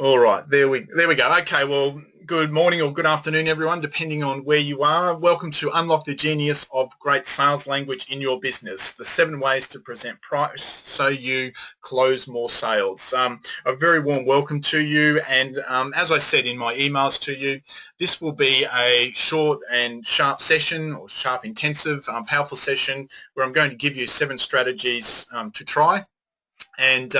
All right, there we go. Okay, well, good morning or good afternoon, everyone, depending on where you are. Welcome to Unlock the Genius of Great Sales Language in Your Business, the 7 ways to present price so you close more sales. A very warm welcome to you, and as I said in my emails to you, this will be a short and sharp session, or sharp intensive, powerful session, where I'm going to give you 7 strategies to try, and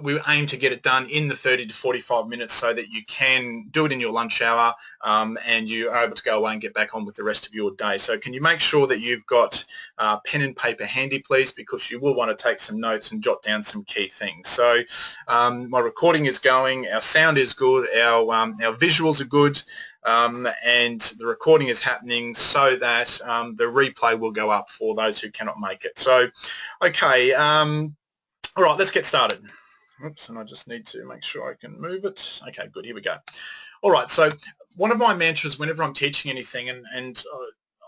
we aim to get it done in the 30 to 45 minutes so that you can do it in your lunch hour, and you are able to go away and get back on with the rest of your day. So can you make sure that you've got pen and paper handy, please, because you will want to take some notes and jot down some key things. So my recording is going, our sound is good, our visuals are good, and the recording is happening so that the replay will go up for those who cannot make it. So, okay. All right, let's get started. Oops, and I just need to make sure I can move it. Okay, good, here we go. All right, so one of my mantras whenever I'm teaching anything, and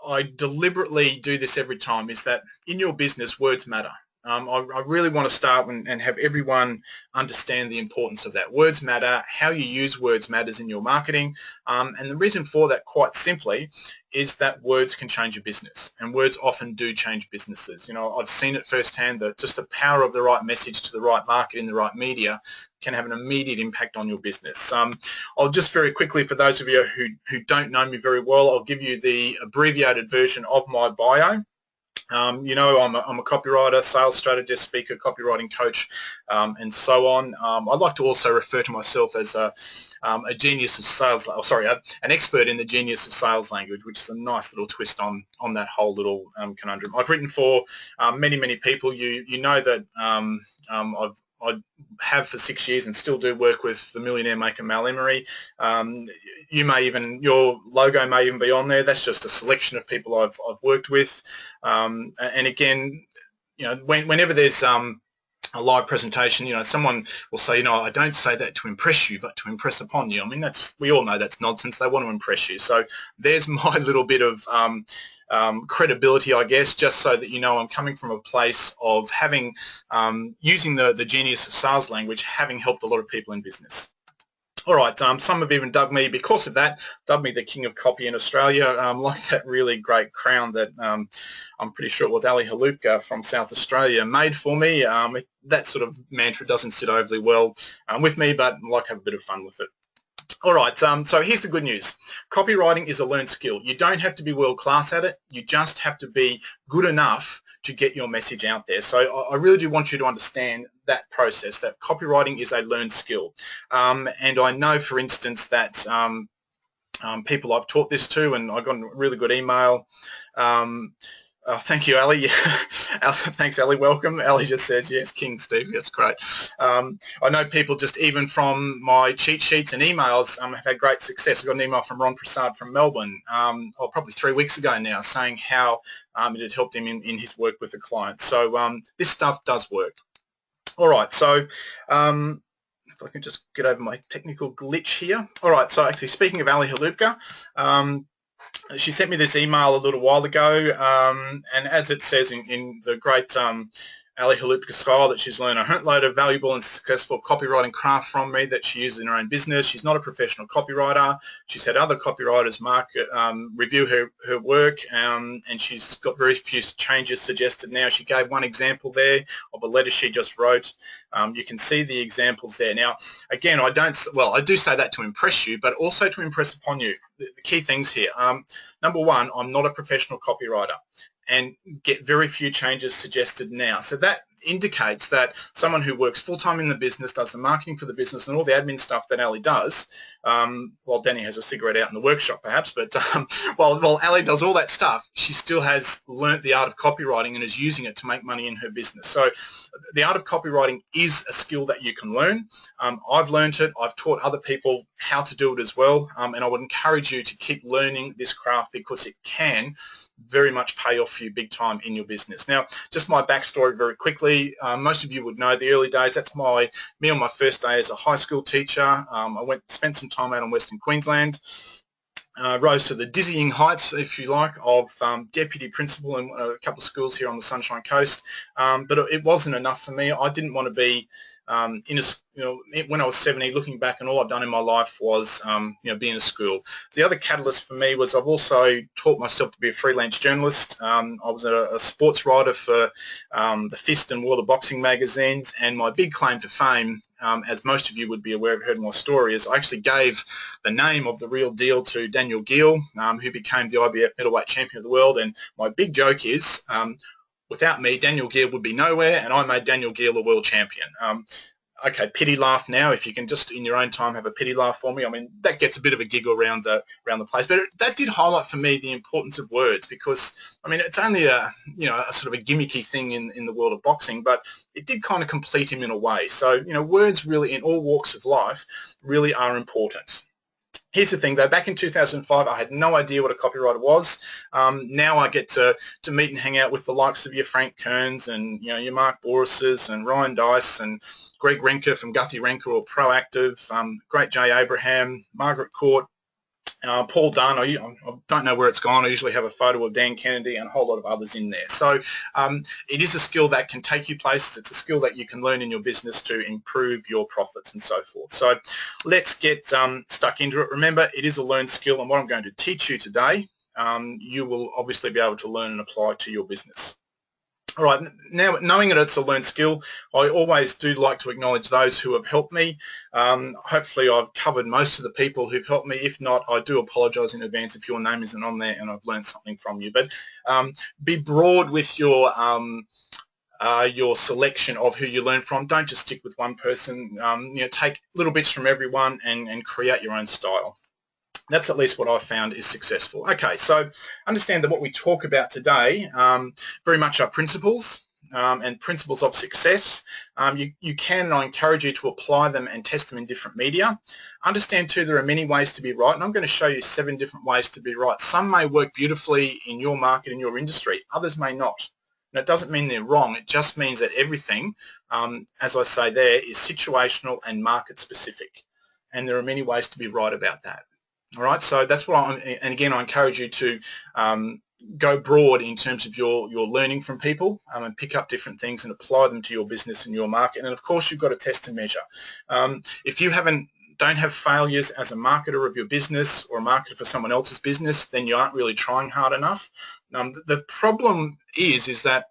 I deliberately do this every time, is that in your business, words matter. I really want to start and have everyone understand the importance of that. Words matter. How you use words matters in your marketing. And the reason for that, quite simply, is that words can change your business, and words often do change businesses. You know, I've seen it firsthand, that just the power of the right message to the right market in the right media can have an immediate impact on your business. I'll just very quickly, for those of you who don't know me very well, I'll give you the abbreviated version of my bio. I'm a copywriter, sales strategist, speaker, copywriting coach, and so on. I'd like to also refer to myself as a genius of sales, an expert in the genius of sales language, which is a nice little twist on that whole little conundrum. I've written for many people. You know that I have for 6 years and still do work with the millionaire maker Mal Emery. Your logo may even be on there. That's just a selection of people I've worked with. And again, whenever there's a live presentation, someone will say, I don't say that to impress you, but to impress upon you. I mean, we all know that's nonsense. They want to impress you. So there's my little bit of credibility, I guess, just so that I'm coming from a place of having, using the genius of sales language, having helped a lot of people in business. All right, some have even dubbed me, because of that, the king of copy in Australia, like that really great crown that I'm pretty sure it was Ali Halupka from South Australia made for me. That sort of mantra doesn't sit overly well with me, but I like to have a bit of fun with it. All right, so here's the good news. Copywriting is a learned skill. You don't have to be world class at it. You just have to be good enough to get your message out there. So I really do want you to understand that process, that copywriting is a learned skill. And I know, for instance, that people I've taught this to, and I got a really good email. Thank you, Ali. Thanks, Ali. Welcome. Ali just says, yes, King Steve. That's great. I know people just even from my cheat sheets and emails have had great success. I got an email from Ron Prasad from Melbourne, probably 3 weeks ago now, saying how it had helped him in his work with the client. So this stuff does work. All right. So if I can just get over my technical glitch here. All right. So actually, speaking of Ali Halupka, she sent me this email a little while ago, and as it says in the great Ali Halupka style, that she's learned a load of valuable and successful copywriting craft from me that she uses in her own business. She's not a professional copywriter. She's had other copywriters review her work, and she's got very few changes suggested now. She gave one example there of a letter she just wrote. You can see the examples there. Now, again, I do say that to impress you, but also to impress upon you. The key things here. Number one, I'm not a professional copywriter, and get very few changes suggested now. So that indicates that someone who works full-time in the business, does the marketing for the business and all the admin stuff that Ali does, while Danny has a cigarette out in the workshop perhaps, but while Ali does all that stuff, she still has learnt the art of copywriting and is using it to make money in her business. So the art of copywriting is a skill that you can learn. I've learnt it. I've taught other people how to do it as well, and I would encourage you to keep learning this craft, because it can very much pay off for you big time in your business. Now, just my backstory very quickly. Most of you would know the early days. That's me on my first day as a high school teacher. I spent some time out in Western Queensland. rose to the dizzying heights, if you like, of deputy principal in a couple of schools here on the Sunshine Coast. But it wasn't enough for me. I didn't want to be when I was 70, looking back, and all I've done in my life was, be in a school. The other catalyst for me was I've also taught myself to be a freelance journalist. I was a sports writer for the Fist and World of Boxing magazines, and my big claim to fame, as most of you would be aware of, heard my story, is I actually gave the name of the real deal to Daniel Geale, who became the IBF middleweight champion of the world. And my big joke is, without me, Daniel Geale would be nowhere, and I made Daniel Geale a world champion. Okay, pity laugh now. If you can just in your own time have a pity laugh for me, I mean, that gets a bit of a giggle around the place. But that did highlight for me the importance of words, because I mean, it's only a sort of a gimmicky thing in the world of boxing, but it did kind of complete him in a way. So words really in all walks of life really are important. Here's the thing though, back in 2005 I had no idea what a copywriter was. Now I get to meet and hang out with the likes of your Frank Kearns and your Mark Borises and Ryan Dice and Greg Renker from Guthrie Renker or Proactive, great Jay Abraham, Margaret Court, Paul Dunn. I don't know where it's gone. I usually have a photo of Dan Kennedy and a whole lot of others in there. So it is a skill that can take you places. It's a skill that you can learn in your business to improve your profits and so forth. So let's get stuck into it. Remember, it is a learned skill, and what I'm going to teach you today, you will obviously be able to learn and apply to your business. All right, now knowing that it's a learned skill, I always do like to acknowledge those who have helped me. Hopefully I've covered most of the people who've helped me. If not, I do apologise in advance if your name isn't on there and I've learned something from you. But be broad with your selection of who you learn from. Don't just stick with one person. Take little bits from everyone and create your own style. That's at least what I've found is successful. Okay, so understand that what we talk about today very much are principles and principles of success. You can, and I encourage you to apply them and test them in different media. Understand too, there are many ways to be right, and I'm going to show you 7 different ways to be right. Some may work beautifully in your market, in your industry. Others may not. And it doesn't mean they're wrong. It just means that everything, as I say there, is situational and market specific. And there are many ways to be right about that. All right, so that's what and again, I encourage you to go broad in terms of your learning from people and pick up different things and apply them to your business and your market. And of course, you've got to test and measure. If you don't have failures as a marketer of your business or a marketer for someone else's business, then you aren't really trying hard enough. The problem is that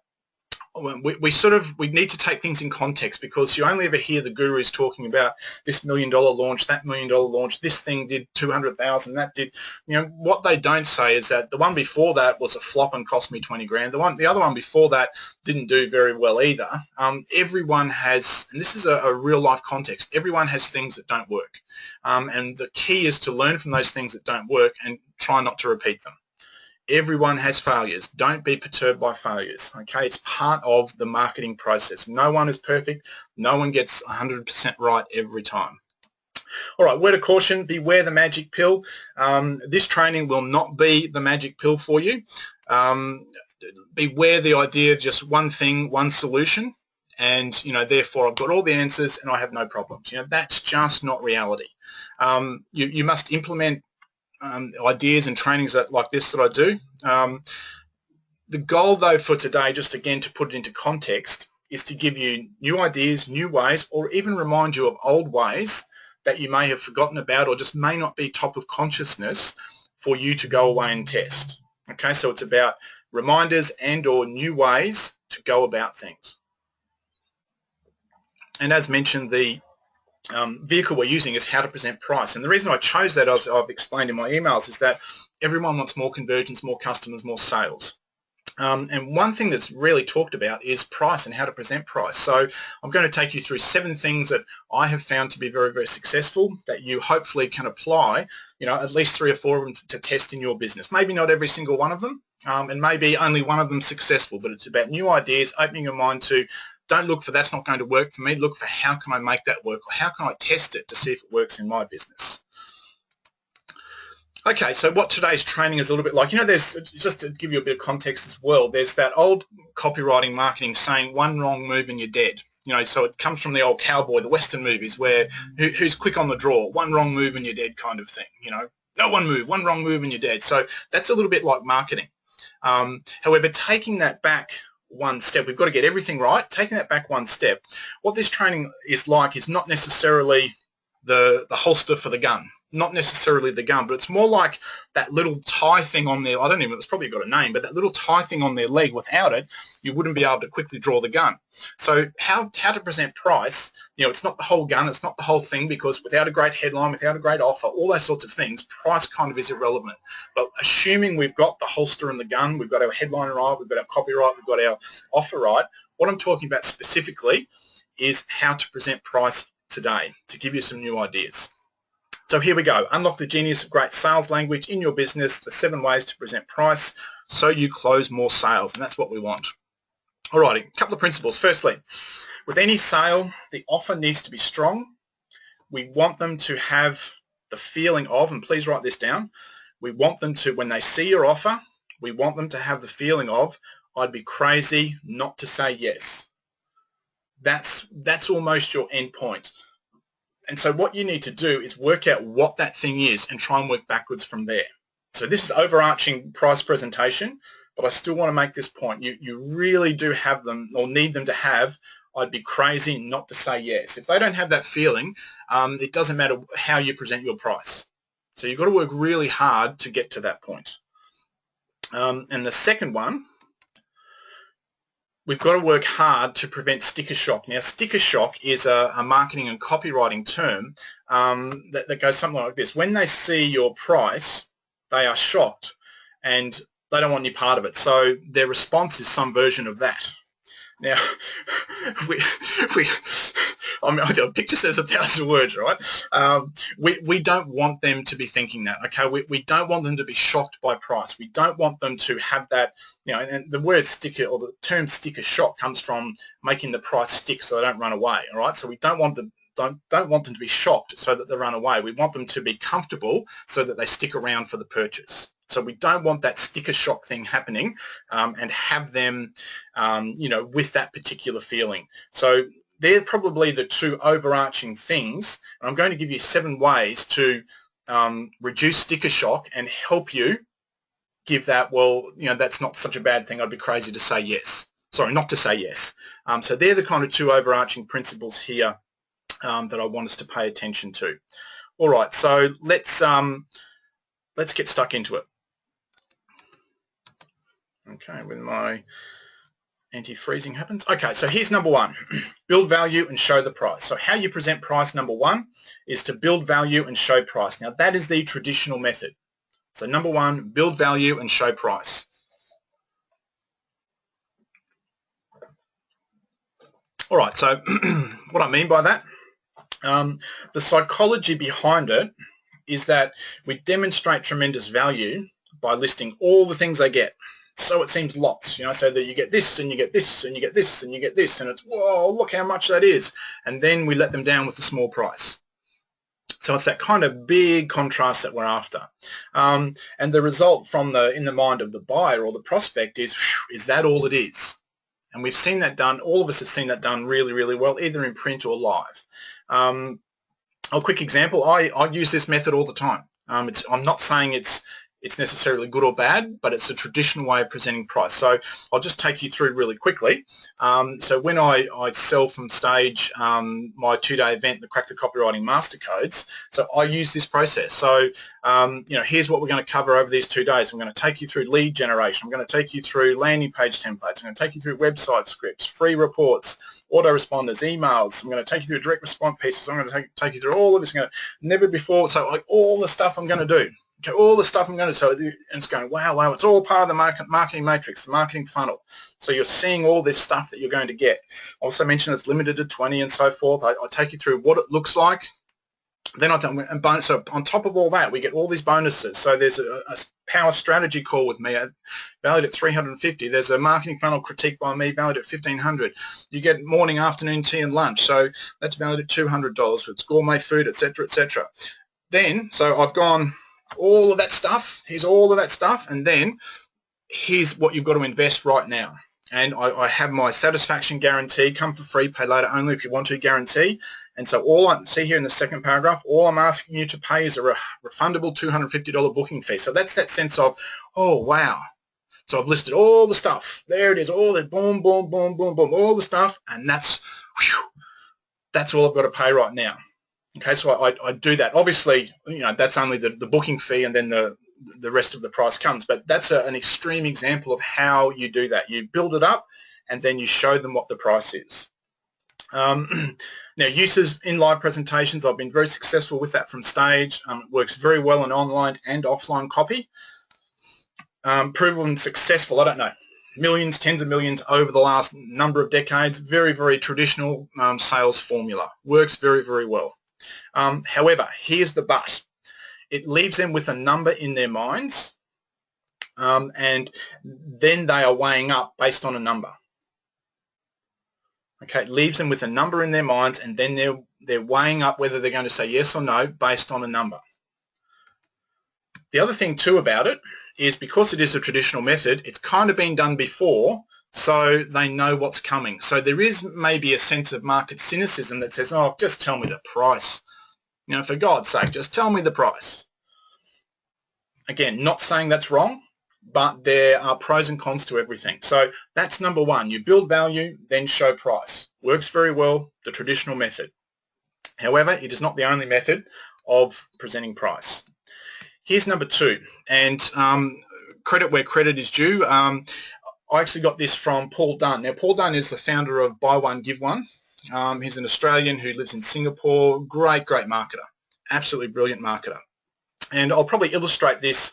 we need to take things in context, because you only ever hear the gurus talking about this $1 million launch, that $1 million launch, this thing did 200,000, that did, what they don't say is that the one before that was a flop and cost me 20 grand. The other one before that didn't do very well either. Everyone has, and this is a real life context, everyone has things that don't work. And the key is to learn from those things that don't work and try not to repeat them. Everyone has failures. Don't be perturbed by failures. Okay, it's part of the marketing process. No one is perfect. No one gets 100% right every time. All right, word of caution, beware the magic pill. This training will not be the magic pill for you. Beware the idea of just one thing, one solution, and therefore I've got all the answers and I have no problems. That's just not reality. You must implement ideas and trainings like this that I do. The goal though for today, just again to put it into context, is to give you new ideas, new ways, or even remind you of old ways that you may have forgotten about or just may not be top of consciousness for you to go away and test. Okay, so it's about reminders and or new ways to go about things. And as mentioned, the vehicle we're using is how to present price. And the reason I chose that, as I've explained in my emails, is that everyone wants more conversions, more customers, more sales. And one thing that's really talked about is price and how to present price. So I'm going to take you through 7 things that I have found to be very, very successful that you hopefully can apply, at least 3 or 4 of them to test in your business. Maybe not every single one of them, and maybe only one of them successful, but it's about new ideas, opening your mind to, don't look for that's not going to work for me, look for how can I make that work, or how can I test it to see if it works in my business. Okay, so what today's training is a little bit like, there's, just to give you a bit of context as well, there's that old copywriting marketing saying, one wrong move and you're dead. So it comes from the old cowboy, the Western movies, where who's quick on the draw, one wrong move and you're dead kind of thing. No, one wrong move and you're dead. So that's a little bit like marketing. However, taking that back one step, we've got to get everything right. Taking that back one step, what this training is like is not necessarily the holster for the gun, not necessarily the gun, but it's more like that little tie thing on there. I don't even, it's probably got a name, but that little tie thing on their leg, without it, you wouldn't be able to quickly draw the gun. So how to present price, it's not the whole gun, it's not the whole thing, because without a great headline, without a great offer, all those sorts of things, price kind of is irrelevant. But assuming we've got the holster and the gun, we've got our headline right, we've got our copy right, we've got our offer right, what I'm talking about specifically is how to present price today, to give you some new ideas. So here we go. Unlock the genius of great sales language in your business, the 7 ways to present price so you close more sales, and that's what we want. Alrighty, a couple of principles. Firstly, with any sale, the offer needs to be strong. We want them to have the feeling of, and please write this down, we want them to, when they see your offer, we want them to have the feeling of, I'd be crazy not to say yes. That's almost your end point. And so what you need to do is work out what that thing is and try and work backwards from there. So this is overarching price presentation, but I still want to make this point. You really do have them, or need them to have, I'd be crazy not to say yes. If they don't have that feeling, it doesn't matter how you present your price. So you've got to work really hard to get to that point. And the second one, we've got to work hard to prevent sticker shock. Now, sticker shock is a marketing and copywriting term that goes something like this. When they see your price, they are shocked and they don't want any part of it. So their response is some version of that. Now, a picture says 1,000 words, right? We don't want them to be thinking that, okay? We don't want them to be shocked by price. We don't want them to have that, and the word sticker, or the term sticker shock, comes from making the price stick so they don't run away, all right? So we don't want them to be shocked so that they run away. We want them to be comfortable so that they stick around for the purchase. So we don't want that sticker shock thing happening and have them, with that particular feeling. So they're probably the two overarching things. And I'm going to give you 7 ways to reduce sticker shock and help you give that, that's not such a bad thing. I'd be crazy to say yes. Sorry, not to say yes. So they're the kind of 2 overarching principles here that I want us to pay attention to. All right, so let's get stuck into it. Okay, when my anti-freezing happens. Okay, so here's number 1. Build value and show the price. So how you present price, number 1, is to build value and show price. Now, that is the traditional method. So number 1, build value and show price. All right, so what I mean by that, the psychology behind it is that we demonstrate tremendous value by listing all the things they get. So it seems lots, so that you get this and you get this and you get this and you get this, and it's, whoa, look how much that is. And then we let them down with the small price. So it's that kind of big contrast that we're after. And the result in the mind of the buyer or the prospect is that all it is? And we've seen that done, all of us have seen that done really, really well, either in print or live. A quick example, I use this method all the time. I'm not saying it's necessarily good or bad, but it's a traditional way of presenting price. So I'll just take you through really quickly. So when I sell from stage my 2-day event, the Crack the Copywriting Master Codes, so I use this process. So, here's what we're going to cover over these 2 days. I'm going to take you through lead generation. I'm going to take you through landing page templates. I'm going to take you through website scripts, free reports, autoresponders, emails. I'm going to take you through direct response pieces. I'm going to take you through all of this. Never before, so like all the stuff I'm going to do. Okay, all the stuff I'm going to tell you, and it's going, wow, it's all part of the marketing matrix, the marketing funnel. So you're seeing all this stuff that you're going to get. Also mentioned it's limited to 20 and so forth. I take you through what it looks like. Then so on top of all that, we get all these bonuses. So there's a power strategy call with me, valued at $350. There's a marketing funnel critique by me, valued at $1,500. You get morning, afternoon, tea, and lunch. So that's valued at $200. It's gourmet food, etc., etc. Then, so I've gone all of that stuff. Here's all of that stuff, and then here's what you've got to invest right now. And I have my satisfaction guarantee, come for free, pay later only if you want to guarantee. And so all I see here in the second paragraph, all I'm asking you to pay is a refundable $250 booking fee. So that's that sense of, oh, wow. So I've listed all the stuff. There it is, all the boom, boom, boom, boom, boom, all the stuff. And that's all I've got to pay right now. Okay, so I do that. Obviously, that's only the booking fee, and then the rest of the price comes. But that's an extreme example of how you do that. You build it up, and then you show them what the price is. Now, uses in live presentations, I've been very successful with that from Stage. It works very well in online and offline copy. Proven successful, I don't know, millions, tens of millions over the last number of decades. Very, very traditional sales formula. Works very, very well. However, here's the but. It leaves them with a number in their minds, and then they are weighing up based on a number. Okay, it leaves them with a number in their minds, and then they're weighing up whether they're going to say yes or no based on a number. The other thing too about it is, because it is a traditional method, it's kind of been done before, so they know what's coming. So there is maybe a sense of market cynicism that says, oh, just tell me the price. For God's sake, just tell me the price. Again, not saying that's wrong, but there are pros and cons to everything. So that's number one. You build value, then show price. Works very well, the traditional method. However, it is not the only method of presenting price. Here's number two, and credit where credit is due. I actually got this from Paul Dunn. Now, Paul Dunn is the founder of Buy One, Give One. He's an Australian who lives in Singapore. Great marketer. Absolutely brilliant marketer. And I'll probably illustrate this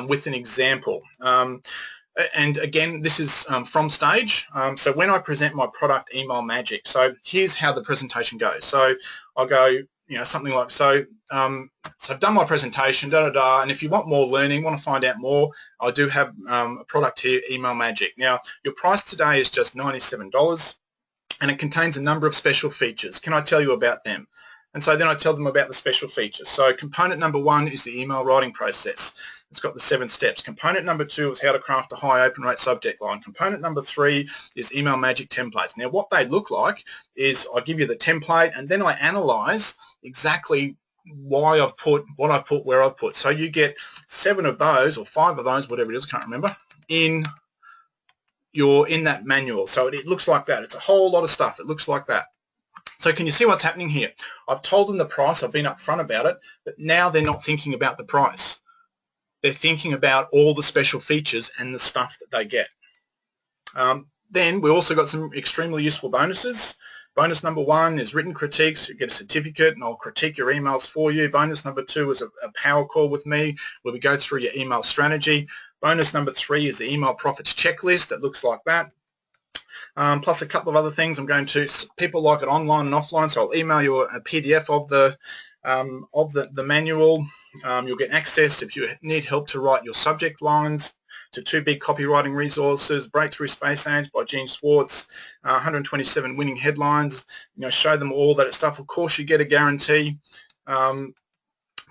with an example. And again, this is from Stage. So when I present my product, Email Magic, so here's how the presentation goes. So I'll go, something like, so I've done my presentation, and if you want more learning, want to find out more, I do have a product here, Email Magic. Now, your price today is just $97, and it contains a number of special features. Can I tell you about them? And so then I tell them about the special features. So component number one is the email writing process. It's got the 7 steps. Component number 2 is how to craft a high open rate subject line. Component number 3 is Email Magic templates. Now, what they look like is I give you the template, and then I analyze exactly why I've put what I've put where I've put. So you get 7 of those, or 5 of those, whatever it is, I can't remember, in that manual. So it looks like that. It's a whole lot of stuff. It looks like that. So can you see what's happening here? I've told them the price, I've been upfront about it, but now they're not thinking about the price. They're thinking about all the special features and the stuff that they get. Then we also got some extremely useful bonuses. Bonus number 1 is written critiques. You get a certificate and I'll critique your emails for you. Bonus number 2 is a power call with me where we go through your email strategy. Bonus number 3 is the email profits checklist that looks like that. Plus a couple of other things. I'm going to, people like it online and offline, so I'll email you a PDF of the manual. You'll get access if you need help to write your subject lines, to 2 big copywriting resources, Breakthrough Space Age by Gene Schwartz, 127 winning headlines. Show them all that stuff. Of course, you get a guarantee. To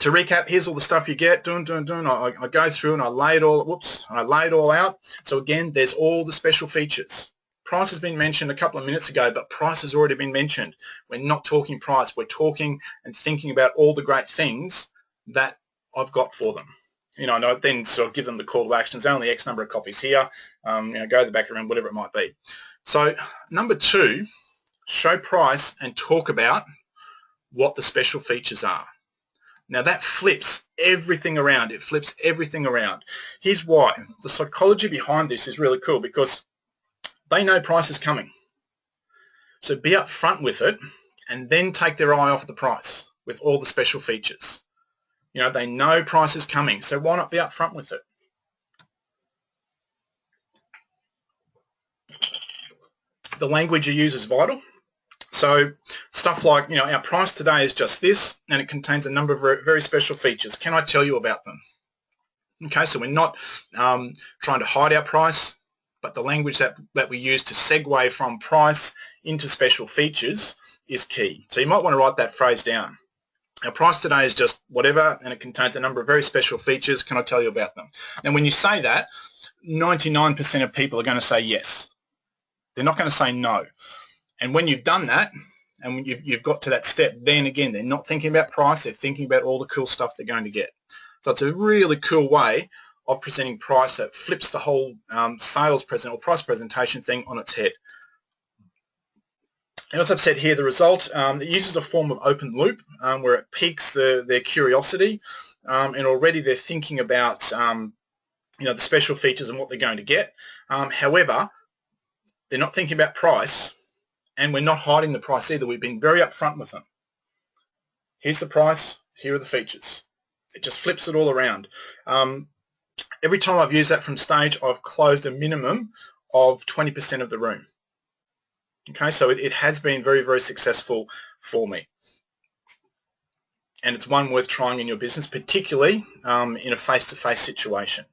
recap, here's all the stuff you get. I go through and I lay it all out. So again, there's all the special features. Price has been mentioned a couple of minutes ago, but price has already been mentioned. We're not talking price. We're talking and thinking about all the great things that I've got for them. And I then sort of give them the call to action. There's only X number of copies here. Go to the back around, whatever it might be. So number 2, show price and talk about what the special features are. Now that flips everything around. It flips everything around. Here's why. The psychology behind this is really cool, because they know price is coming. So be upfront with it and then take their eye off the price with all the special features. They know price is coming, so why not be upfront with it? The language you use is vital. So stuff like, our price today is just this, and it contains a number of very, very special features. Can I tell you about them? Okay, so we're not trying to hide our price, but the language that we use to segue from price into special features is key. So you might want to write that phrase down. Our price today is just whatever, and it contains a number of very special features. Can I tell you about them? And when you say that, 99% of people are going to say yes. They're not going to say no. And when you've done that, And when you've got to that step, then again, they're not thinking about price, they're thinking about all the cool stuff they're going to get. So it's a really cool way of presenting price that flips the whole sales present or price presentation thing on its head. And as I've said here, the result, it uses a form of open loop where it piques their curiosity, and already they're thinking about the special features and what they're going to get. However, they're not thinking about price, and we're not hiding the price either. We've been very upfront with them. Here's the price, here are the features. It just flips it all around. Every time I've used that from stage, I've closed a minimum of 20% of the room. Okay, so it has been very, very successful for me. And it's one worth trying in your business, particularly in a face-to-face situation.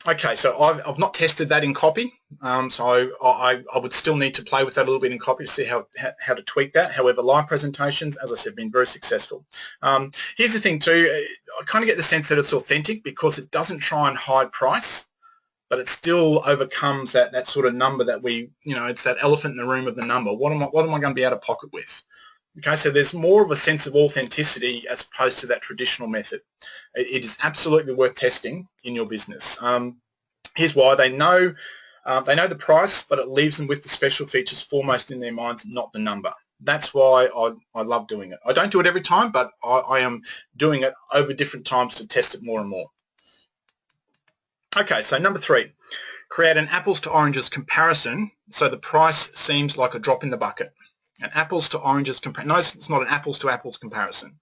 Okay, so I've not tested that in copy, so I would still need to play with that a little bit in copy to see how to tweak that. However, live presentations, as I said, have been very successful. Here's the thing too, I kind of get the sense that it's authentic because it doesn't try and hide price, but it still overcomes that sort of number that it's that elephant in the room of the number. What am I going to be out of pocket with? Okay, so there's more of a sense of authenticity as opposed to that traditional method. It is absolutely worth testing in your business. Here's why. They know the price, but it leaves them with the special features foremost in their minds, not the number. That's why I love doing it. I don't do it every time, but I am doing it over different times to test it more and more. Okay, so number 3, create an apples to oranges comparison so the price seems like a drop in the bucket. An apples to oranges comparison. No, it's not an apples to apples comparison.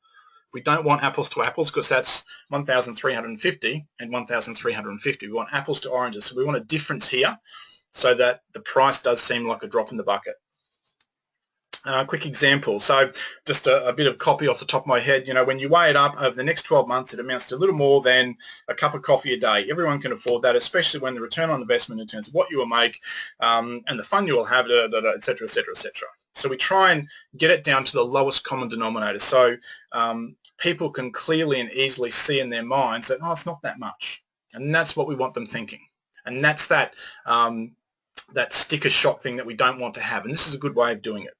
We don't want apples to apples because that's 1,350 and 1,350. We want apples to oranges. So we want a difference here so that the price does seem like a drop in the bucket. Quick example. So just a bit of copy off the top of my head. When you weigh it up over the next 12 months, it amounts to a little more than a cup of coffee a day. Everyone can afford that, especially when the return on investment in terms of what you will make and the fun you will have, et cetera, et cetera, et cetera. So we try and get it down to the lowest common denominator. So people can clearly and easily see in their minds that, it's not that much. And that's what we want them thinking. And that's that sticker shock thing that we don't want to have. And this is a good way of doing it.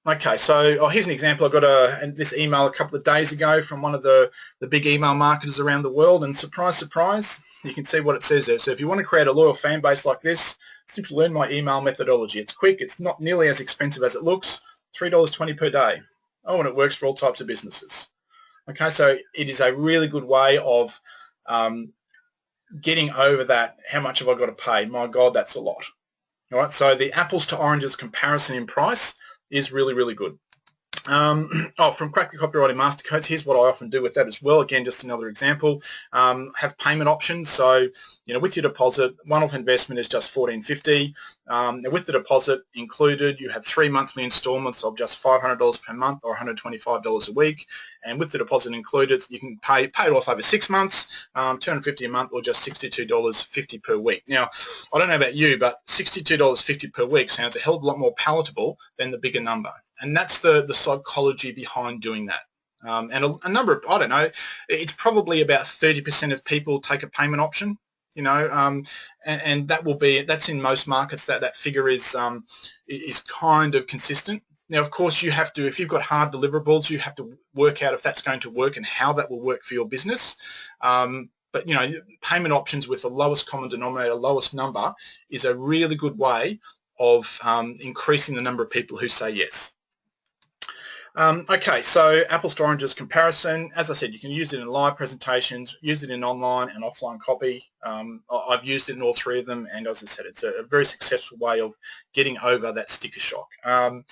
Okay, so here's an example. I got this email a couple of days ago from one of the big email marketers around the world, and surprise, surprise, you can see what it says there. So if you want to create a loyal fan base like this, simply learn my email methodology. It's quick, it's not nearly as expensive as it looks, $3.20 per day. Oh, and it works for all types of businesses. Okay, so it is a really good way of getting over that, how much have I got to pay? My God, that's a lot. All right, so the apples to oranges comparison in price is really, really good. From Crack the Copywriting Mastercodes, here's what I often do with that as well. Again, just another example. Have payment options. So, with your deposit, one-off investment is just $14.50. With the deposit included, you have 3 monthly installments of just $500 per month or $125 a week. And with the deposit included, you can pay it off over 6 months, $250 a month, or just $62.50 per week. Now, I don't know about you, but $62.50 per week sounds a hell of a lot more palatable than the bigger number. And that's the psychology behind doing that. And a number of, I don't know, it's probably about 30% of people take a payment option, and that's in most markets, that figure is kind of consistent. Now, of course, you have to, if you've got hard deliverables, you have to work out if that's going to work and how that will work for your business. But, payment options with the lowest common denominator, lowest number, is a really good way of increasing the number of people who say yes. Okay, so apples to oranges comparison. As I said, you can use it in live presentations, use it in online and offline copy. I've used it in all 3 of them, and as I said, it's a very successful way of getting over that sticker shock. And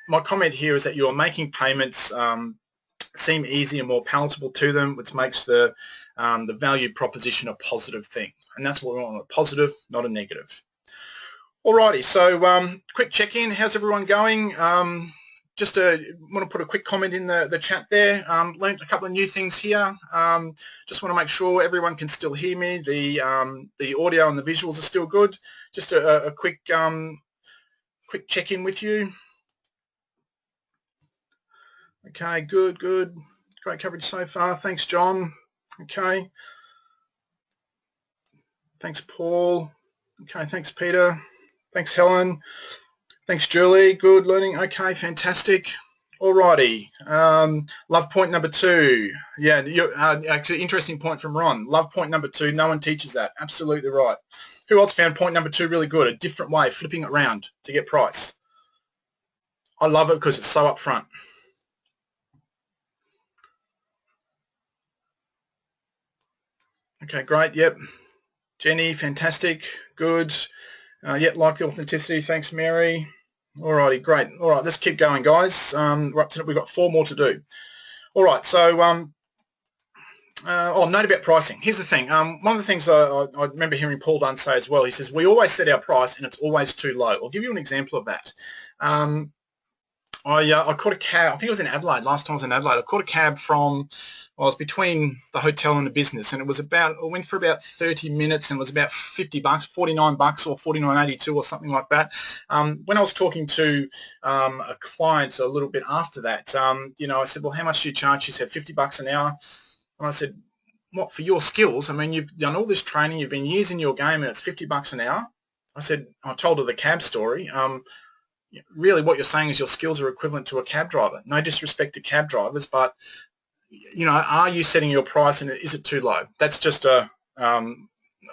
my comment here is that you are making payments seem easy and more palatable to them, which makes the value proposition a positive thing. And that's what we want, a positive, not a negative. Alrighty, so quick check-in. How's everyone going? Just want to put a quick comment in the chat there. Learned a couple of new things here. Just want to make sure everyone can still hear me. The audio and the visuals are still good. Just a quick check-in with you. Okay, good. Great coverage so far. Thanks, John. Okay. Thanks, Paul. Okay, thanks, Peter. Thanks, Helen. Thanks, Julie. Good learning. Okay, fantastic. Alrighty. Love point number 2. Yeah, actually, interesting point from Ron. Love point number 2. No one teaches that. Absolutely right. Who else found point number 2 really good? A different way, flipping it around to get price. I love it because it's so upfront. Okay, great. Yep. Jenny, fantastic. Good. Yep, like the authenticity. Thanks, Mary. Alrighty, great. All right, let's keep going, guys. We're up to, we've got 4 more to do. All right, so note about pricing. Here's the thing. One of the things I remember hearing Paul Dunn say as well, he says, we always set our price and it's always too low. I'll give you an example of that. I caught a cab, I think it was in Adelaide, last time I was in Adelaide. I caught a cab from, well, it was between the hotel and the business, and it went for about 30 minutes and it was about $50, $49 or $49.82 or something like that. When I was talking to a client a little bit after that, I said, well, how much do you charge? She said $50 an hour. And I said, what, for your skills? I mean, you've done all this training, you've been years in your game and it's $50 an hour. I told her the cab story. Really what you're saying is your skills are equivalent to a cab driver. No disrespect to cab drivers, but are you setting your price and is it too low? That's just a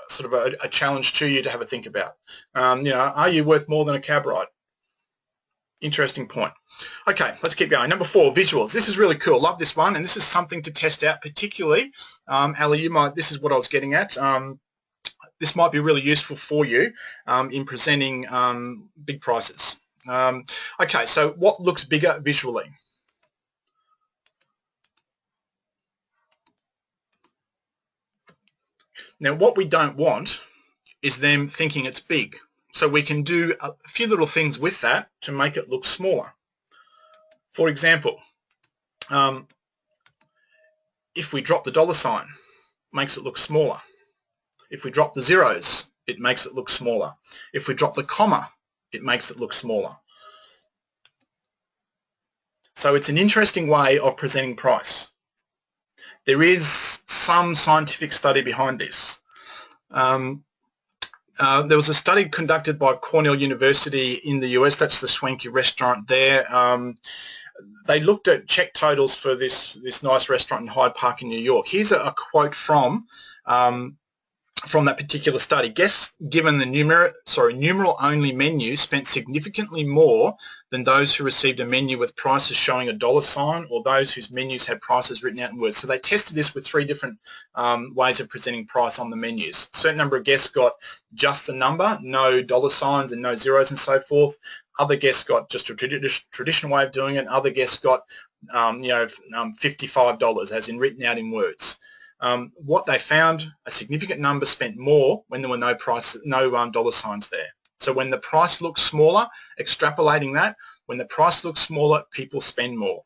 sort of a challenge to you to have a think about. Are you worth more than a cab ride? Interesting point. Okay, let's keep going. Number 4, visuals. This is really cool. Love this one, and this is something to test out particularly. Ali, this is what I was getting at. This might be really useful for you in presenting big prices. Okay, so what looks bigger visually? Now, what we don't want is them thinking it's big. So we can do a few little things with that to make it look smaller. For example, if we drop the dollar sign, makes it look smaller. If we drop the zeros, it makes it look smaller. If we drop the comma, it makes it look smaller. So it's an interesting way of presenting price. There is some scientific study behind this. There was a study conducted by Cornell University in the US, that's the Swanky restaurant there. They looked at check totals for this nice restaurant in Hyde Park in New York. Here's a quote from that particular study. Guests given the numeral-only menu spent significantly more than those who received a menu with prices showing a dollar sign or those whose menus had prices written out in words. So they tested this with 3 different ways of presenting price on the menus. A certain number of guests got just the number, no dollar signs and no zeros and so forth. Other guests got just a traditional way of doing it. Other guests got $55 as in written out in words. What they found, a significant number spent more when there were no dollar signs there. So when the price looks smaller, extrapolating that, when the price looks smaller, people spend more.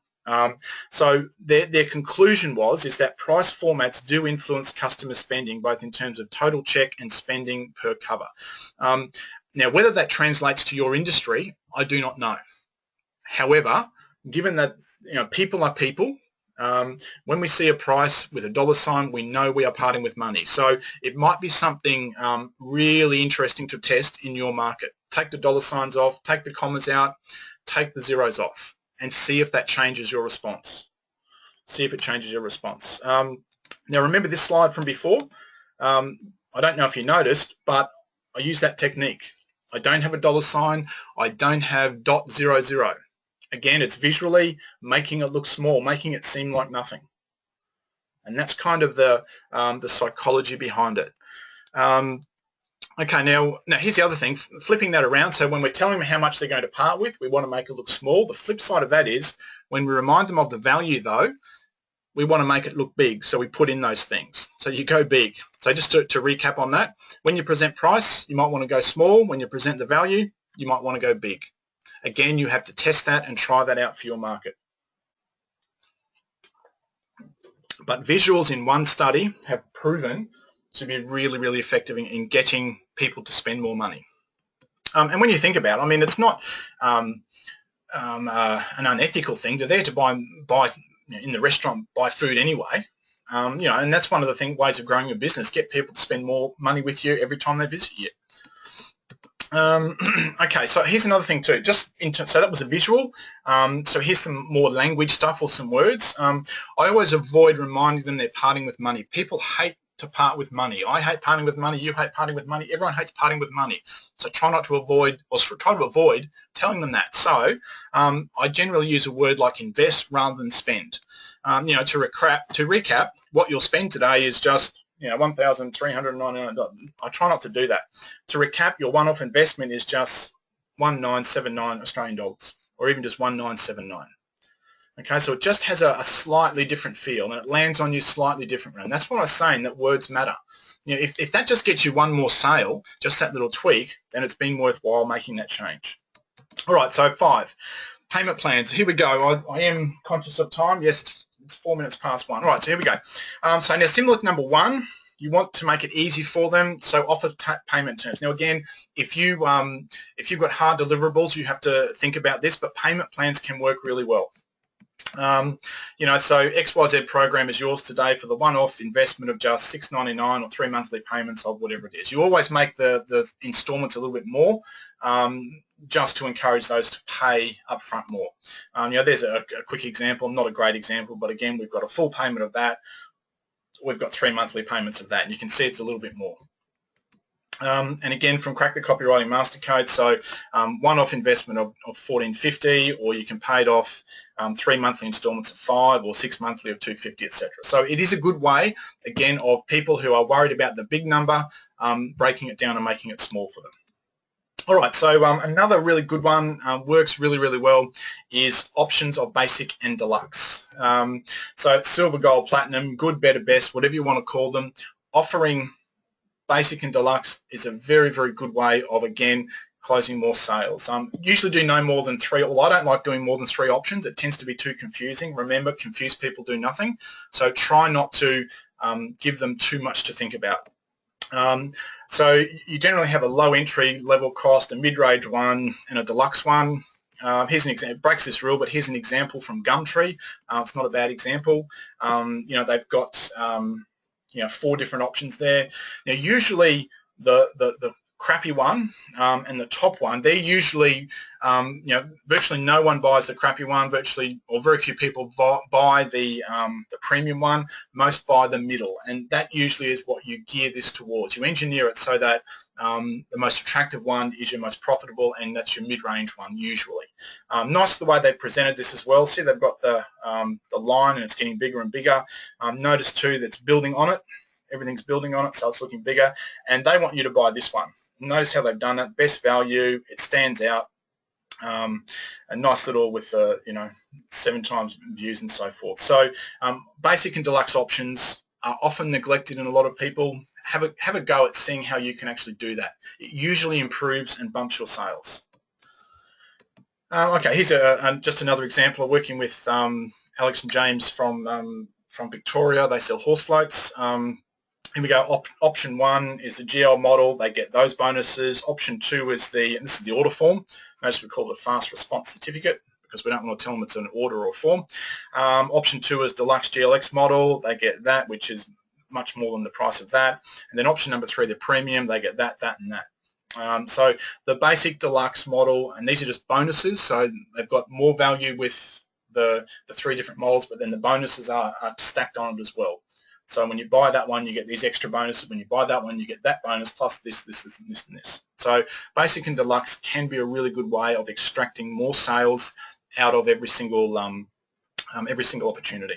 So their conclusion is that price formats do influence customer spending, both in terms of total check and spending per cover. Now, whether that translates to your industry, I do not know. However, given that people are people, when we see a price with a dollar sign, we know we are parting with money. So it might be something really interesting to test in your market. Take the dollar signs off, take the commas out, take the zeros off, and see if that changes your response. See if it changes your response. Now remember this slide from before? I don't know if you noticed, but I use that technique. I don't have a dollar sign. I don't have .00. Again, it's visually making it look small, making it seem like nothing. And that's kind of the psychology behind it. Okay, now here's the other thing, flipping that around. So when we're telling them how much they're going to part with, we want to make it look small. The flip side of that is when we remind them of the value, though, we want to make it look big. So we put in those things. So you go big. So just to recap on that, when you present price, you might want to go small. When you present the value, you might want to go big. Again, you have to test that and try that out for your market. But visuals in one study have proven to be really, really effective in getting people to spend more money. And when you think about it, I mean, it's not an unethical thing. They're there to buy in the restaurant, buy food anyway. And that's one of the ways of growing your business. Get people to spend more money with you every time they visit you. Okay, so here's another thing too. So that was a visual. So here's some more language stuff or some words. I always avoid reminding them they're parting with money. People hate to part with money. I hate parting with money. You hate parting with money. Everyone hates parting with money. So try to avoid telling them that. So I generally use a word like invest rather than spend. To recap, what you'll spend today is just $1,399. I try not to do that. To recap, your one-off investment is just 1979 Australian dollars, or even just 1979. Okay, so it just has a slightly different feel, and it lands on you slightly differently. And that's why I was saying that words matter. If that just gets you one more sale, just that little tweak, then it's been worthwhile making that change. All right, so 5, payment plans. Here we go. I am conscious of time. Yes, it's 4 minutes past 1. All right, so here we go. So now, similar to number 1, you want to make it easy for them, so offer payment terms. Now again, if you've got hard deliverables, you have to think about this, but payment plans can work really well. So XYZ program is yours today for the one-off investment of just $6.99 or 3 monthly payments of whatever it is. You always make the installments a little bit more, just to encourage those to pay upfront more. There's a quick example, not a great example, but again, we've got a full payment of that. We've got 3 monthly payments of that, and you can see it's a little bit more. And again, from Crack the Copywriting Mastercode, so one-off investment of $14.50, or you can pay it off 3 monthly installments of $5, or 6 monthly of $2.50, etc. So it is a good way, again, of people who are worried about the big number, breaking it down and making it small for them. All right, so another really good one, works really, really well, is options of basic and deluxe. So silver, gold, platinum, good, better, best, whatever you want to call them, offering basic and deluxe is a very, very good way of, again, closing more sales. Usually do no more than 3. Well, I don't like doing more than 3 options. It tends to be too confusing. Remember, confused people do nothing. So try not to give them too much to think about. So you generally have a low entry level cost, a mid-range one, and a deluxe one. Here's an example. It breaks this rule, but here's an example from Gumtree. It's not a bad example. They've got 4 different options there. Now, usually the crappy one and the top one, they're usually, virtually no one buys the crappy one, or very few people buy the premium one. Most buy the middle, and that usually is what you gear this towards. You engineer it so that the most attractive one is your most profitable, and that's your mid-range one usually. Nice the way they've presented this as well. See, they've got the line, and it's getting bigger and bigger. Notice too that's building on it. Everything's building on it, so it's looking bigger, and they want you to buy this one. Notice how they've done it. Best value, it stands out. A nice little with 7 times views and so forth. So basic and deluxe options are often neglected in a lot of people. Have a go at seeing how you can actually do that. It usually improves and bumps your sales. Okay, here's just another example of working with Alex and James from Victoria. They sell horse floats. Here we go. Option 1 is the GL model. They get those bonuses. Option 2 is this is the order form. Notice we call it a fast response certificate because we don't want to tell them it's an order or a form. Option 2 is deluxe GLX model. They get that, which is much more than the price of that. And then option number 3, the premium. They get that, that, and that. So the basic deluxe model, and these are just bonuses. So they've got more value with the 3 different models, but then the bonuses are stacked on it as well. So when you buy that one, you get these extra bonuses. When you buy that one, you get that bonus plus this, this, and this, and this. So basic and deluxe can be a really good way of extracting more sales out of every single opportunity.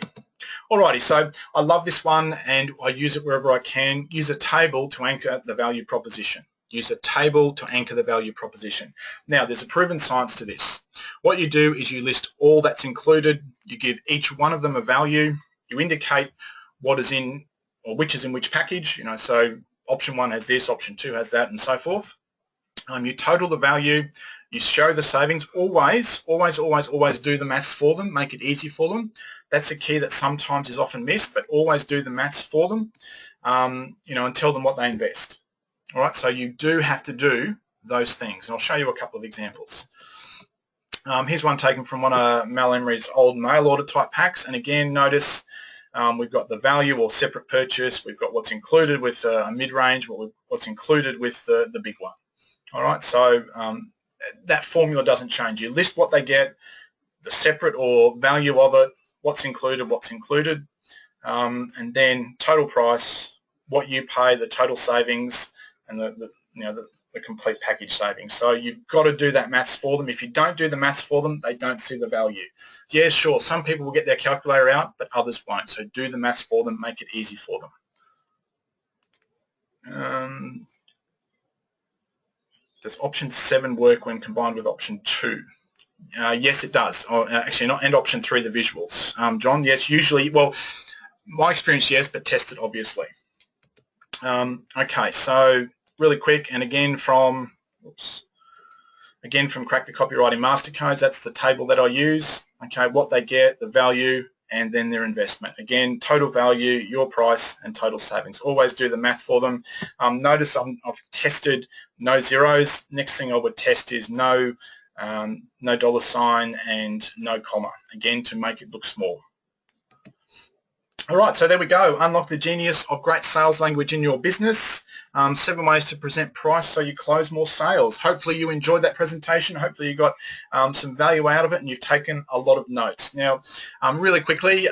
Alrighty, so I love this one, and I use it wherever I can. Use a table to anchor the value proposition. Use a table to anchor the value proposition. Now, there's a proven science to this. What you do is you list all that's included. You give each one of them a value. You indicate what is in, or which is in which package, so option 1 has this, option 2 has that, and so forth. You total the value, you show the savings. Always do the maths for them, make it easy for them. That's a key that sometimes is often missed, but always do the maths for them, and tell them what they invest. All right, so you do have to do those things, and I'll show you a couple of examples. Here's one taken from one of Mal Emery's old mail order type packs, and again, notice we've got the value or separate purchase. We've got what's included with a mid-range, what's included with the big one. All right, so that formula doesn't change. You list what they get, the separate or value of it, what's included, and then total price, what you pay, the total savings, and the complete package savings. So you've got to do that maths for them. If you don't do the maths for them, they don't see the value. Yeah, sure, some people will get their calculator out, but others won't. So do the maths for them, make it easy for them. Does option 7 work when combined with option 2? Yes, it does. Actually, not. And option 3, the visuals. John, yes, usually, well, my experience, yes, but test it, obviously. Okay, so really quick, and again from Crack the Copywriting Mastercodes, that's the table that I use. Okay, what they get, the value, and then their investment. Again, total value, your price, and total savings. Always do the math for them. Notice I've tested no zeros. Next thing I would test is no dollar sign and no comma, again, to make it look small. All right, so there we go. Unlock the genius of great sales language in your business. 7 ways to present price so you close more sales. Hopefully you enjoyed that presentation. Hopefully you got some value out of it and you've taken a lot of notes. Now, really quickly,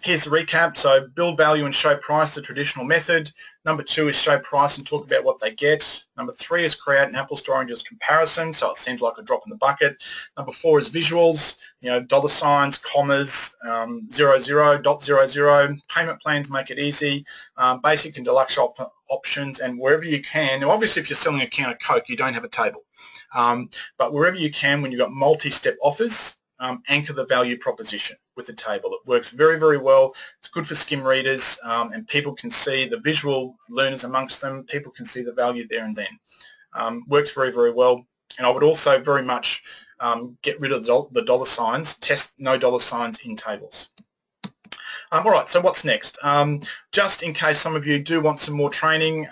here's the recap. So build value and show price, the traditional method. Number 2 is show price and talk about what they get. Number 3 is create an apples to oranges comparison, so it seems like a drop in the bucket. Number 4 is visuals, dollar signs, commas, 00, dot 00. Payment plans make it easy. Basic and deluxe options, and wherever you can. Now, obviously, if you're selling a can of Coke, you don't have a table. But wherever you can, when you've got multi-step offers, anchor the value proposition with the table. It works very, very well. It's good for skim readers, and people can see the visual learners amongst them. People can see the value there and then. Works very, very well. And I would also very much get rid of the dollar signs. Test no dollar signs in tables. All right, so what's next? Just in case some of you do want some more training,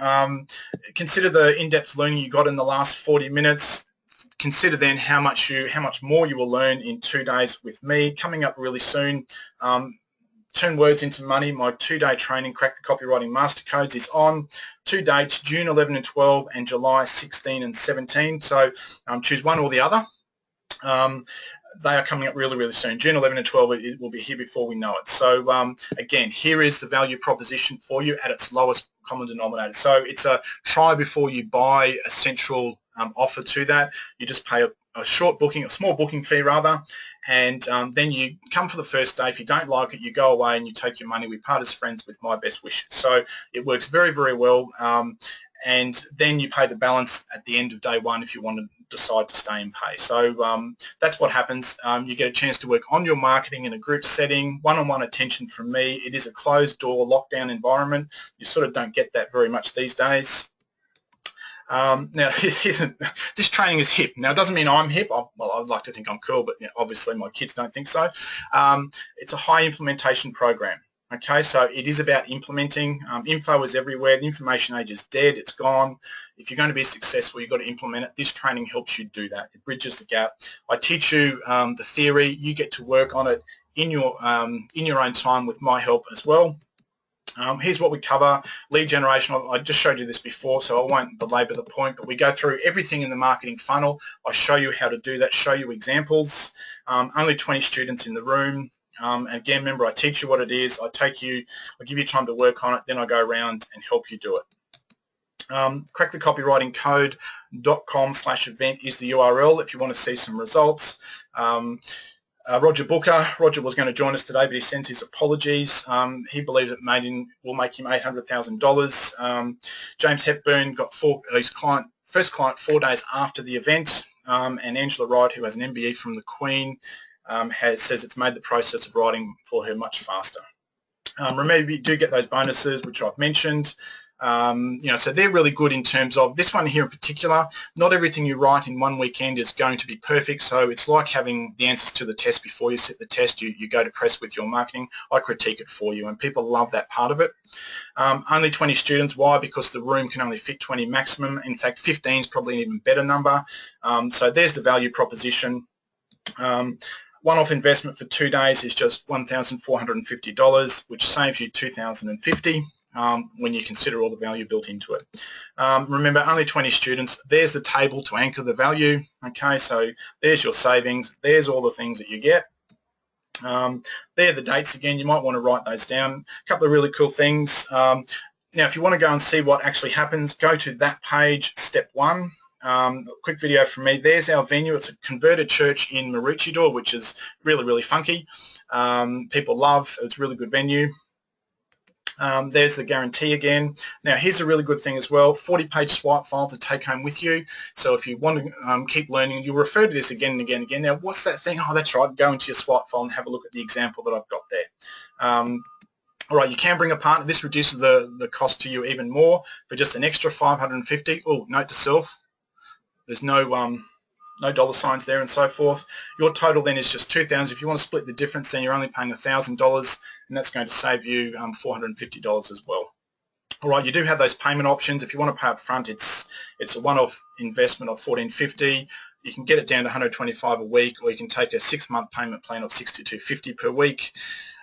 consider the in-depth learning you got in the last 40 minutes. Consider then how much more you will learn in 2 days with me. Coming up really soon, Turn Words into Money, my 2-day training, Crack the Copywriting Mastercodes, is on. 2 dates, June 11 and 12 and July 16 and 17. So choose one or the other. They are coming up really, really soon. June 11 and 12, it will be here before we know it. So again, here is the value proposition for you at its lowest common denominator. So it's a try before you buy essential offer to that. You just pay a short booking, a small booking fee rather, and then you come for the first day. If you don't like it, you go away and you take your money. We part as friends with my best wishes. So it works very, very well. And then you pay the balance at the end of day 1 if you want to decide to stay and pay. So that's what happens. You get a chance to work on your marketing in a group setting, one-on-one attention from me. It is a closed door lockdown environment. You sort of don't get that very much these days. Now, this training is hip. Now, it doesn't mean I'm hip. Well, I'd like to think I'm cool, but obviously my kids don't think so. It's a high implementation program. Okay, so it is about implementing. Info is everywhere. The information age is dead. It's gone. If you're going to be successful, you've got to implement it. This training helps you do that. It bridges the gap. I teach you the theory. You get to work on it in your own time with my help as well. Here's what we cover. Lead generation. I just showed you this before, so I won't belabor the point, but we go through everything in the marketing funnel. I show you how to do that, show you examples. Only 20 students in the room. Again, remember, I teach you what it is. I give you time to work on it, then I go around and help you do it. crackthecopywritingcode.com/event is the URL if you want to see some results. Roger Booker. Roger was going to join us today, but he sends his apologies. He believes it will make him $800,000. James Hepburn got his first client 4 days after the event, and Angela Wright, who has an MBE from the Queen, says it's made the process of writing for her much faster. Remember, you do get those bonuses, which I've mentioned. So they're really good in terms of this one here in particular. Not everything you write in one weekend is going to be perfect, so it's like having the answers to the test before you sit the test. You go to press with your marketing. I critique it for you, and people love that part of it. Only 20 students. Why? Because the room can only fit 20 maximum. In fact, 15 is probably an even better number. So there's the value proposition. One-off investment for 2 days is just $1,450, which saves you $2,050. when you consider all the value built into it. Remember, only 20 students. There's the table to anchor the value. Okay, so there's your savings. There's all the things that you get. There are the dates again. You might want to write those down. A couple of really cool things. Now, if you want to go and see what actually happens, go to that page, step 1. Quick video from me. There's our venue. It's a converted church in Maroochydore, which is really, really funky. People love. It's a really good venue. There's the guarantee again. Now, here's a really good thing as well, 40-page swipe file to take home with you. So if you want to keep learning, you'll refer to this again and again and again. Now, what's that thing? Oh, that's right. Go into your swipe file and have a look at the example that I've got there. All right, you can bring a partner. This reduces the cost to you even more for just an extra $550. Oh, note to self, there's no dollar signs there and so forth. Your total then is just $2,000. If you want to split the difference, then you're only paying $1,000, and that's going to save you $450 as well. All right, you do have those payment options. If you want to pay up front, it's a one-off investment of $1,450. You can get it down to $125 a week, or you can take a 6-month payment plan of $62.50 per week.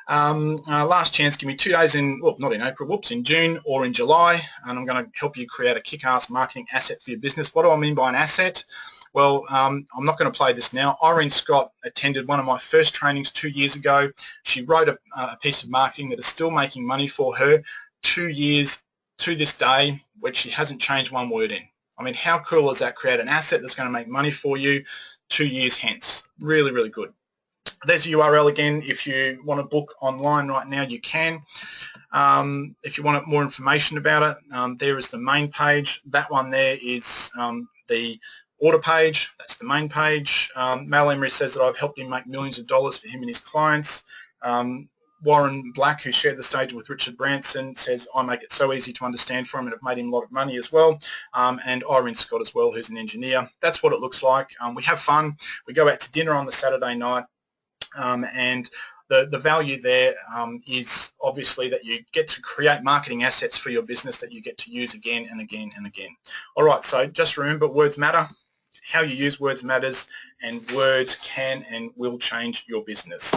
Last chance, give me 2 days in, well, not in April, whoops, in June or in July, and I'm going to help you create a kick-ass marketing asset for your business. What do I mean by an asset? Well, I'm not going to play this now. Irene Scott attended one of my first trainings 2 years ago. She wrote a piece of marketing that is still making money for her 2 years to this day, which she hasn't changed one word in. I mean, how cool is that? Create an asset that's going to make money for you 2 years hence. Really, really good. There's a URL again. If you want to book online right now, you can. If you want more information about it, there is the main page. That one there is the order page. That's the main page. Mal Emery says that I've helped him make millions of dollars for him and his clients. Warren Black, who shared the stage with Richard Branson, says I make it so easy to understand for him and have made him a lot of money as well. And Irene Scott as well, who's an engineer. That's what it looks like. We have fun. We go out to dinner on the Saturday night. And the value there is obviously that you get to create marketing assets for your business that you get to use again and again and again. All right, so just remember, words matter. How you use words matters, and words can and will change your business.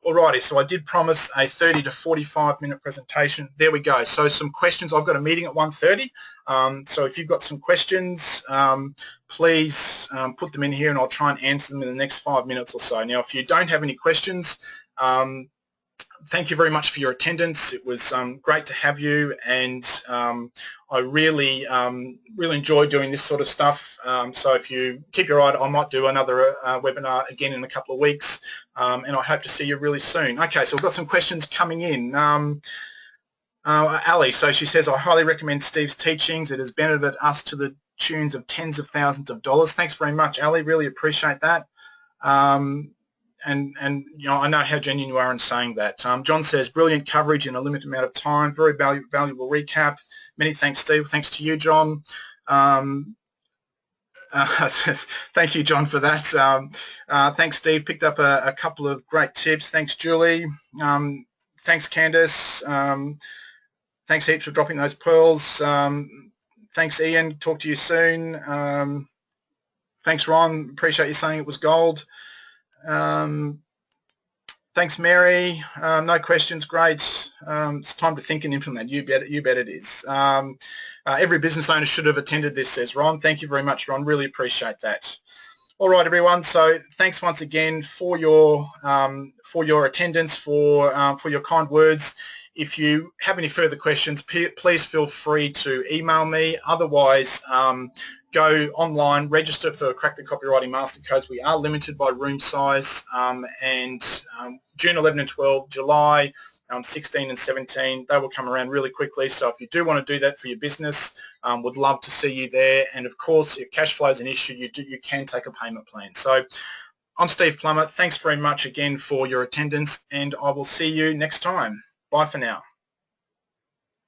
Alrighty, so I did promise a 30 to 45 minute presentation. There we go. So some questions. I've got a meeting at 1:30. So if you've got some questions, please put them in here, and I'll try and answer them in the next 5 minutes or so. Now, if you don't have any questions, thank you very much for your attendance. It was great to have you, and I really enjoy doing this sort of stuff. So if you keep your eye, I might do another webinar again in a couple of weeks, and I hope to see you really soon. Okay, so we've got some questions coming in. Ali, so she says, I highly recommend Steve's teachings. It has benefited us to the tunes of tens of thousands of dollars. Thanks very much, Ali. Really appreciate that. And you know, I know how genuine you are in saying that. John says, brilliant coverage in a limited amount of time. Very valuable recap. Many thanks, Steve. Thanks to you, John. Thank you, John, for that. Thanks, Steve. Picked up a couple of great tips. Thanks, Julie. Thanks, Candace. Thanks heaps for dropping those pearls. Thanks, Ian. Talk to you soon. Thanks, Ron. Appreciate you saying it was gold. Thanks, Mary. No questions. Great. It's time to think and implement. You bet it is. Every business owner should have attended this, says Ron. Thank you very much, Ron. Really appreciate that. All right, everyone. So thanks once again for your attendance, for your kind words. If you have any further questions, please feel free to email me. Otherwise, go online, register for Crack the Copywriting Master Codes. We are limited by room size, and June 11 and 12, July 16 and 17, they will come around really quickly. So if you do want to do that for your business, would love to see you there. And of course, if cash flow is an issue, you can take a payment plan. So I'm Steve Plummer. Thanks very much again for your attendance, and I will see you next time. Bye for now.